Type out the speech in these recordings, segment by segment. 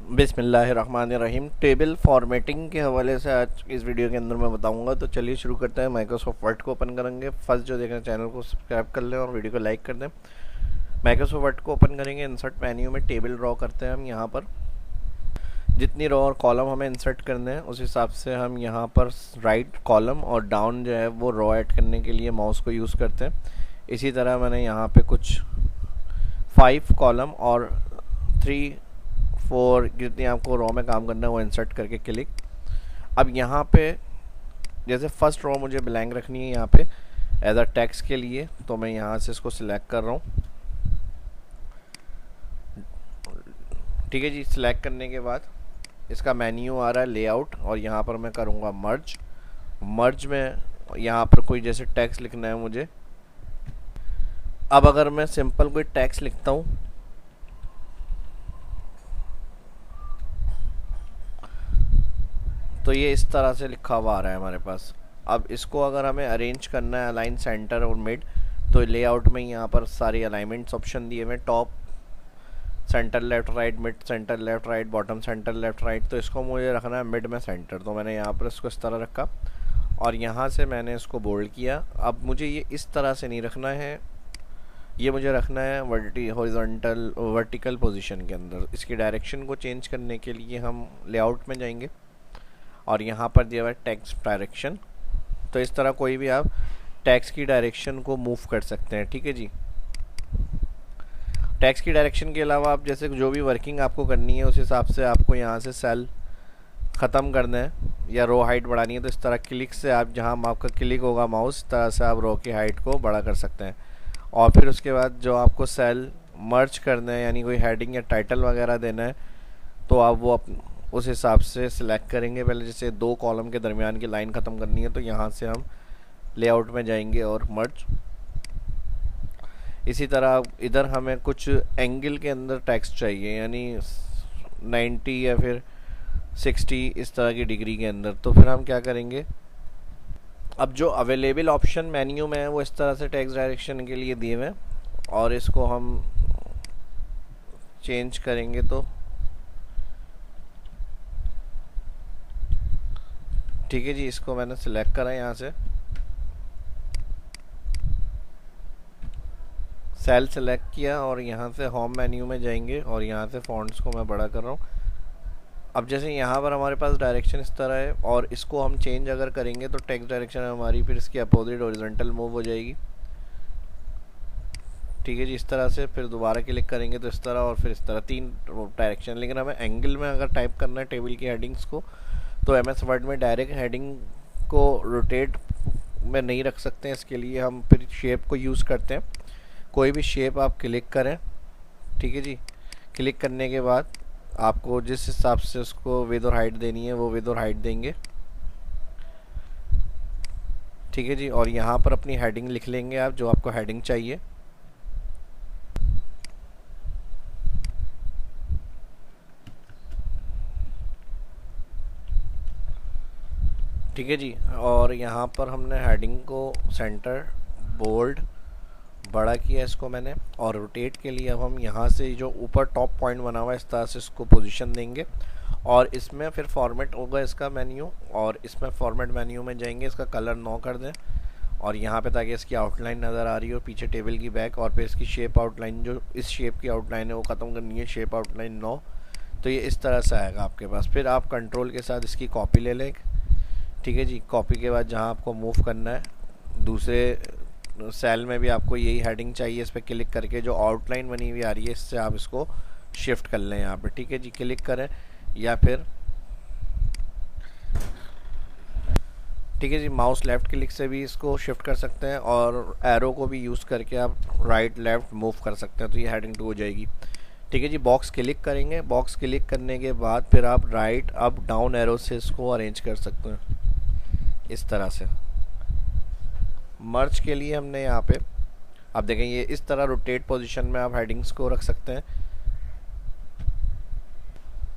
बिस्मिल्लाहिर्रहमानिर्रहीम। Table formatting के हवाले से आज इस वीडियो के अंदर मैं बताऊंगा। तो चलिए शुरू करते हैं। माइक्रोसॉफ्ट वर्ड को ओपन करेंगे। फर्स्ट जो देखें चैनल को सब्सक्राइब कर लें और वीडियो को लाइक कर दें। माइक्रोसॉफ्ट वर्ड को ओपन करेंगे। इंसर्ट मेन्यू में टेबल ड्रॉ करते हैं हम। यहाँ पर जितनी रो और कॉलम हमें इंसर्ट करने हैं उस हिसाब से हम यहाँ पर राइट कॉलम और डाउन जो है वो रो ऐड करने के लिए माउस को यूज़ करते हैं। इसी तरह मैंने यहाँ पे कुछ 5 कॉलम और 3 4 जितनी आपको रो में काम करना है वो इंसर्ट करके क्लिक। अब यहाँ पे जैसे फर्स्ट रो मुझे ब्लैंक रखनी है यहाँ पे एज अ टेक्स्ट के लिए, तो मैं यहाँ से इसको सिलेक्ट कर रहा हूँ। ठीक है जी। सिलेक्ट करने के बाद इसका मेन्यू आ रहा है लेआउट और यहाँ पर मैं करूँगा मर्ज में यहाँ पर कोई जैसे टेक्स्ट लिखना है मुझे। अब अगर मैं सिंपल कोई टेक्स्ट लिखता हूँ तो ये इस तरह से लिखा हुआ आ रहा है हमारे पास। अब इसको अगर हमें अरेंज करना है अलाइन सेंटर और मिड, तो लेआउट में यहाँ पर सारी अलाइनमेंट्स ऑप्शन दिए हुए हैं। Top centre left right, mid centre left right, bottom centre left right. तो इसको मुझे रखना है मिड में सेंटर, तो मैंने यहाँ पर इसको इस तरह रखा और यहाँ से मैंने इसको बोल्ड किया। अब मुझे ये इस तरह से नहीं रखना है, ये मुझे रखना है वर्टिकल पोजीशन के अंदर। इसकी डायरेक्शन को चेंज करने के लिए हम लेआउट में जाएंगे और यहाँ पर दिया हुआ है टेक्स्ट डायरेक्शन। तो इस तरह कोई भी आप टेक्स्ट की डायरेक्शन को मूव कर सकते हैं। ठीक है जी। टेक्स्ट की डायरेक्शन के अलावा आप जैसे जो भी वर्किंग आपको करनी है उस हिसाब से आपको यहाँ से सेल ख़त्म करना है या रो हाइट बढ़ानी है, तो इस तरह क्लिक से आप जहाँ आपका क्लिक होगा माउस तरह से आप रो की हाइट को बड़ा कर सकते हैं। और फिर उसके बाद जो आपको सेल मर्ज करना है यानी कोई हेडिंग या टाइटल वगैरह देना है तो आप वो उस हिसाब से सिलेक्ट करेंगे। पहले जैसे 2 कॉलम के दरमियान की लाइन ख़त्म करनी है तो यहाँ से हम लेआउट में जाएंगे और मर्ज। इसी तरह इधर हमें कुछ एंगल के अंदर टेक्स्ट चाहिए यानी 90 या फिर 60 इस तरह की डिग्री के अंदर, तो फिर हम क्या करेंगे। अब जो अवेलेबल ऑप्शन मेन्यू में है वो इस तरह से टेक्स्ट डायरेक्शन के लिए दिए हुए हैं और इसको हम चेंज करेंगे तो ठीक है जी। इसको मैंने सिलेक्ट करा यहाँ से, सेल सेलेक्ट किया और यहाँ से होम मेन्यू में जाएंगे और यहाँ से फॉन्ट्स को मैं बड़ा कर रहा हूँ। अब जैसे यहाँ पर हमारे पास डायरेक्शन इस तरह है और इसको हम चेंज अगर करेंगे तो टेक्स्ट डायरेक्शन हमारी फिर इसकी अपोजिट हॉरिजॉन्टल मूव हो जाएगी। ठीक है जी। इस तरह से फिर दोबारा क्लिक करेंगे तो इस तरह और फिर इस तरह 3 डायरेक्शन। लेकिन हमें एंगल में अगर टाइप करना है टेबल की हेडिंग्स को तो एमएस वर्ड में डायरेक्ट हेडिंग को रोटेट में नहीं रख सकते हैं। इसके लिए हम फिर शेप को यूज़ करते हैं। कोई भी शेप आप क्लिक करें। ठीक है जी। क्लिक करने के बाद आपको जिस हिसाब से उसको विड्थ और हाइट देनी है वो विड्थ और हाइट देंगे। ठीक है जी। और यहाँ पर अपनी हेडिंग लिख लेंगे आप जो आपको हेडिंग चाहिए। ठीक है जी। और यहाँ पर हमने हेडिंग को सेंटर बोल्ड बड़ा किया इसको मैंने, और रोटेट के लिए अब हम यहाँ से जो ऊपर टॉप पॉइंट बना हुआ है इस तरह से इसको पोजीशन देंगे और इसमें फिर फॉर्मेट होगा इसका मेन्यू और इसमें फॉर्मेट मेन्यू में जाएंगे। इसका कलर 9 कर दें और यहाँ पे ताकि इसकी आउटलाइन नज़र आ रही हो पीछे टेबल की बैक, और फिर इसकी शेप आउटलाइन जो इस शेप की आउटलाइन है वो ख़त्म करनी है, शेप आउटलाइन 9। तो ये इस तरह से आएगा आपके पास। फिर आप कंट्रोल के साथ इसकी कॉपी ले लें। ठीक है जी। कॉपी के बाद जहाँ आपको मूव करना है दूसरे सेल में भी आपको यही हेडिंग चाहिए, इस पर क्लिक करके जो आउटलाइन बनी हुई आ रही है इससे आप इसको शिफ्ट कर लें यहाँ पे। ठीक है जी। क्लिक करें या फिर ठीक है जी माउस लेफ़्ट क्लिक से भी इसको शिफ्ट कर सकते हैं और एरो को भी यूज़ करके आप राइट लेफ़्ट मूव कर सकते हैं, तो ये हेडिंग 2 हो जाएगी। ठीक है जी। बॉक्स क्लिक करेंगे। बॉक्स क्लिक करने के बाद फिर आप राइट अप डाउन एरो से इसको अरेंज कर सकते हैं इस तरह से। मर्ज के लिए हमने यहाँ पे आप देखें ये इस तरह रोटेट पोजीशन में आप हेडिंग्स को रख सकते हैं।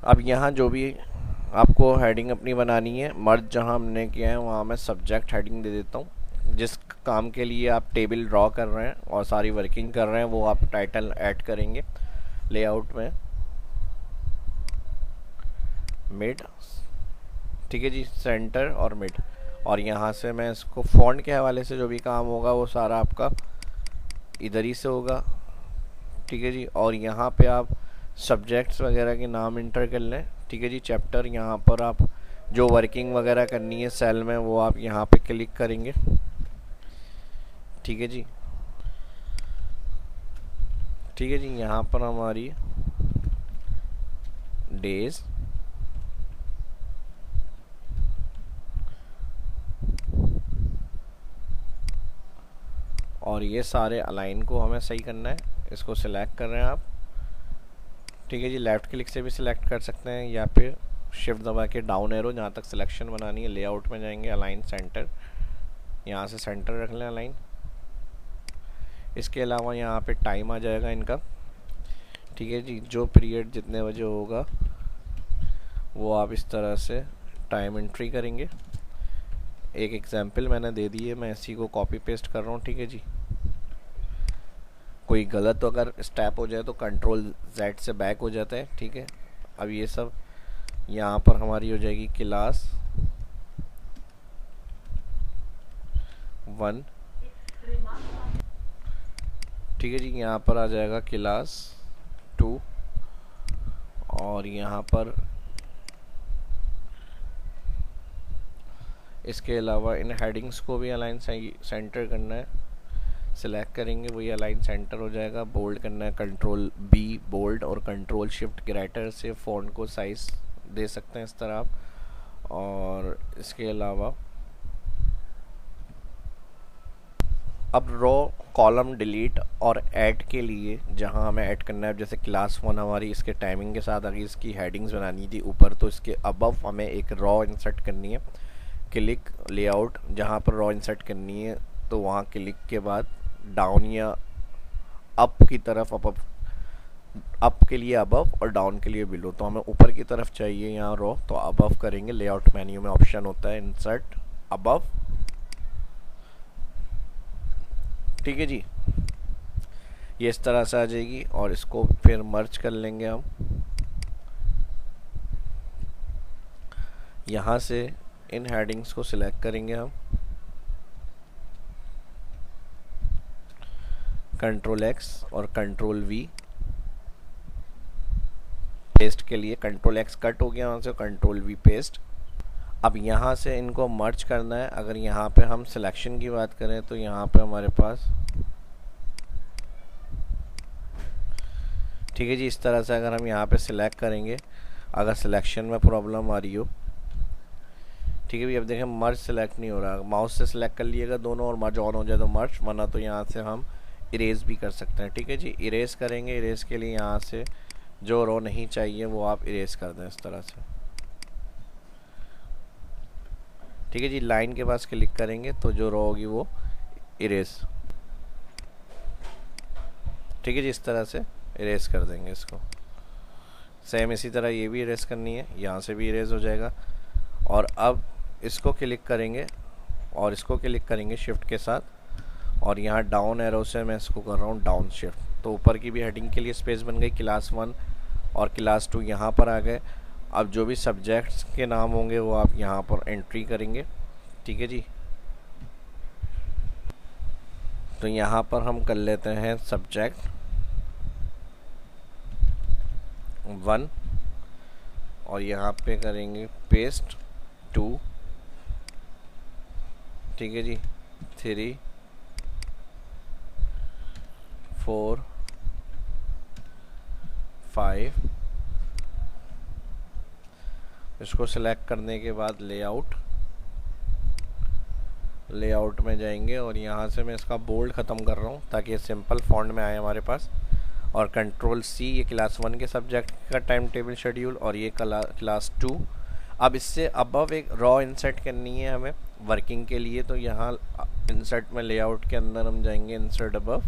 अब यहाँ जो भी आपको हेडिंग अपनी बनानी है मर्ज जहाँ हमने किया है वहाँ मैं सब्जेक्ट हेडिंग दे देता हूँ। जिस काम के लिए आप टेबल ड्रॉ कर रहे हैं और सारी वर्किंग कर रहे हैं वो आप टाइटल ऐड करेंगे लेआउट में। मिड, ठीक है जी, सेंटर और मिड। और यहाँ से मैं इसको फॉन्ट के हवाले से जो भी काम होगा वो सारा आपका इधर ही से होगा, ठीक है जी। और यहाँ पे आप सब्जेक्ट्स वगैरह के नाम इंटर कर लें, ठीक है जी। चैप्टर यहाँ पर आप जो वर्किंग वगैरह करनी है सेल में वो आप यहाँ पे क्लिक करेंगे, ठीक है जी। ठीक है जी, यहाँ पर हमारी डेज और ये सारे अलाइन को हमें सही करना है। इसको सिलेक्ट कर रहे हैं आप, ठीक है जी। लेफ़्ट क्लिक से भी सिलेक्ट कर सकते हैं या फिर शिफ्ट दबा के डाउन एरो जहाँ तक सिलेक्शन बनानी है। लेआउट में जाएंगे, अलाइन सेंटर, यहाँ से सेंटर रख लें अलाइन। इसके अलावा यहाँ पे टाइम आ जाएगा इनका, ठीक है जी। जो पीरियड जितने बजे होगा वो आप इस तरह से टाइम एंट्री करेंगे। एक एग्जांपल मैंने दे दी है, मैं इसी को कॉपी पेस्ट कर रहा हूँ, ठीक है जी। कोई गलत अगर स्टेप हो जाए तो कंट्रोल Z से बैक हो जाता है, ठीक है। अब ये सब यहाँ पर हमारी हो जाएगी क्लास 1, ठीक है जी। यहाँ पर आ जाएगा क्लास 2 और यहाँ पर इसके अलावा इन हेडिंग्स को भी अलाइन सेंटर करना है। सिलेक्ट करेंगे, वही अलाइन सेंटर हो जाएगा। बोल्ड करना है, कंट्रोल B बोल्ड और कंट्रोल शिफ्ट ग्रेटर से फ़ॉन्ट को साइज दे सकते हैं इस तरह आप। और इसके अलावा अब रो कॉलम डिलीट और ऐड के लिए जहां हमें ऐड करना है, जैसे क्लास 1 हमारी इसके टाइमिंग के साथ अगर इसकी हेडिंग्स बनानी थी ऊपर, तो इसके अबव हमें एक रॉ इंसर्ट करनी है। क्लिक लेआउट, जहां पर रॉ इंसर्ट करनी है तो वहां क्लिक के बाद डाउन या अप की तरफ, अप के लिए अबव और डाउन के लिए बिलो। तो हमें ऊपर की तरफ चाहिए यहाँ रॉ, तो अबव करेंगे। लेआउट मेन्यू में ऑप्शन होता है इंसर्ट अबव, ठीक है जी। ये इस तरह से आ जाएगी और इसको फिर मर्ज कर लेंगे हम। यहाँ से इन हेडिंग्स को सिलेक्ट करेंगे हम, कंट्रोल X और कंट्रोल V। पेस्ट के लिए कंट्रोल X कट हो गया वहाँ से, कंट्रोल V पेस्ट। अब यहाँ से इनको मर्ज करना है। अगर यहाँ पे हम सिलेक्शन की बात करें तो यहाँ पे हमारे पास, ठीक है जी, इस तरह से अगर हम यहाँ पे सिलेक्ट करेंगे, अगर सिलेक्शन में प्रॉब्लम आ रही हो, ठीक है भी। अब देखें मर्ज सेलेक्ट नहीं हो रहा, माउस से सिलेक्ट कर लिएगा दोनों और मर्ज ऑन हो जाए तो मर्ज, वरना तो यहाँ से हम इरेज भी कर सकते हैं, ठीक है जी। इरेज करेंगे, इरेज के लिए यहाँ से जो रो नहीं चाहिए वो आप इरेज कर दें इस तरह से, ठीक है जी। लाइन के पास क्लिक करेंगे तो जो रो होगी वो इरेज, ठीक है जी। इस तरह से इरेज कर देंगे इसको। सेम इसी तरह ये भी इरेज करनी है, यहाँ से भी इरेज हो जाएगा। और अब इसको क्लिक करेंगे और इसको क्लिक करेंगे शिफ्ट के साथ, और यहाँ डाउन एरो से मैं इसको कर रहा हूँ डाउन शिफ्ट, तो ऊपर की भी हेडिंग के लिए स्पेस बन गई। क्लास 1 और क्लास 2 यहाँ पर आ गए। अब जो भी सब्जेक्ट्स के नाम होंगे वो आप यहाँ पर एंट्री करेंगे, ठीक है जी। तो यहाँ पर हम कर लेते हैं सब्जेक्ट 1 और यहाँ पे करेंगे पेस्ट 2, ठीक है जी। 3 4 5। इसको सिलेक्ट करने के बाद लेआउट में जाएंगे और यहाँ से मैं इसका बोल्ड ख़त्म कर रहा हूँ ताकि ये सिंपल फॉन्ट में आए हमारे पास। और कंट्रोल C, ये क्लास 1 के सब्जेक्ट का टाइम टेबल शेड्यूल, और ये क्लास 2। अब इससे अबव एक रॉ इंसर्ट करनी है हमें वर्किंग के लिए, तो यहाँ इंसर्ट में लेआउट के अंदर हम जाएंगे इंसर्ट अबव,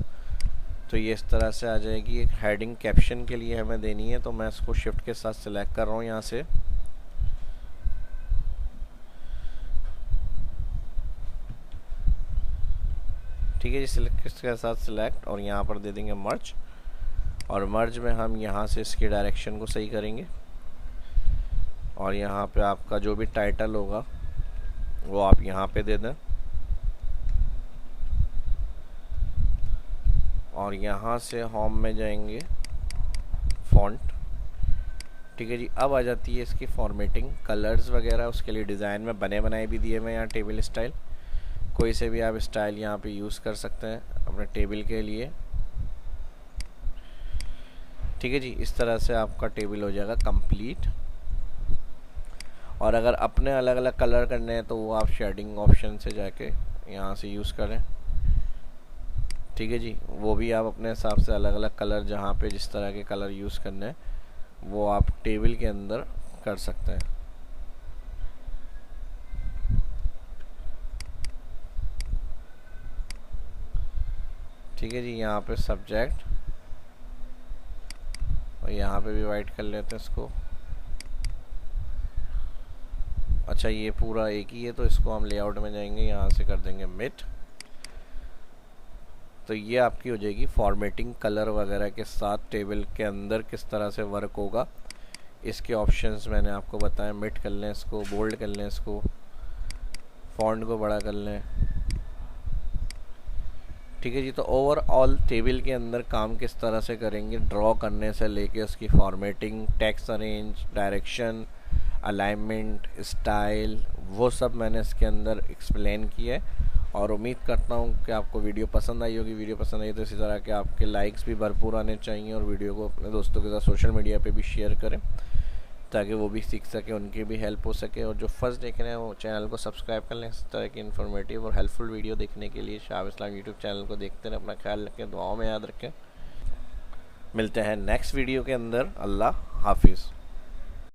तो ये इस तरह से आ जाएगी। एक हेडिंग कैप्शन के लिए हमें देनी है, तो मैं इसको शिफ्ट के साथ सिलेक्ट कर रहा हूँ यहाँ से, ठीक है जी। सिलेक्ट के साथ सिलेक्ट और यहाँ पर दे देंगे मर्ज, और मर्ज में हम यहाँ से इसकी डायरेक्शन को सही करेंगे, और यहाँ पे आपका जो भी टाइटल होगा वो आप यहाँ पे दे दें। और यहाँ से होम में जाएंगे, फॉन्ट। ठीक है जी, अब आ जाती है इसकी फॉर्मेटिंग, कलर्स वगैरह। उसके लिए डिज़ाइन में बने बनाए भी दिए हुए यहाँ टेबल स्टाइल, कोई से भी आप स्टाइल यहाँ पे यूज़ कर सकते हैं अपने टेबल के लिए। ठीक है जी, इस तरह से आपका टेबल हो जाएगा कंप्लीट। और अगर अपने अलग अलग कलर करने हैं तो वो आप शेडिंग ऑप्शन से जाके यहाँ से यूज़ करें। ठीक है जी, वो भी आप अपने हिसाब से अलग अलग कलर, जहाँ पे जिस तरह के कलर यूज़ करने हैं वो आप टेबल के अंदर कर सकते हैं। ठीक है जी, यहाँ पे सब्जेक्ट, और यहाँ पे भी वाइट कर लेते हैं इसको। अच्छा, ये पूरा एक ही है तो इसको हम लेआउट में जाएंगे, यहाँ से कर देंगे मिड। तो ये आपकी हो जाएगी फॉर्मेटिंग, कलर वगैरह के साथ टेबल के अंदर किस तरह से वर्क होगा। इसके ऑप्शंस मैंने आपको बताया, मिड कर लें इसको, बोल्ड कर लें इसको, फॉन्ट को बड़ा कर लें। ठीक है जी, तो ओवरऑल टेबल के अंदर काम किस तरह से करेंगे, ड्रॉ करने से लेके उसकी formatting, text arrange, direction, alignment, style, वो सब मैंने इसके अंदर एक्सप्लेन किया है। और उम्मीद करता हूँ कि आपको वीडियो पसंद आई होगी। वीडियो पसंद आई तो इसी तरह के आपके लाइक्स भी भरपूर आने चाहिए, और वीडियो को अपने दोस्तों के साथ सोशल मीडिया पे भी शेयर करें ताकि वो भी सीख सके, उनकी भी हेल्प हो सके। और जो फर्स्ट देख रहे हैं वो चैनल को सब्सक्राइब कर लें इस तरह की इन्फॉर्मेटिव और हेल्पफुल वीडियो देखने के लिए। शाह इस्लाम यूट्यूब चैनल को देखते रहें, अपना ख्याल रखें, दुआओं में याद रखें। मिलते हैं नेक्स्ट वीडियो के अंदर। अल्लाह हाफिज़।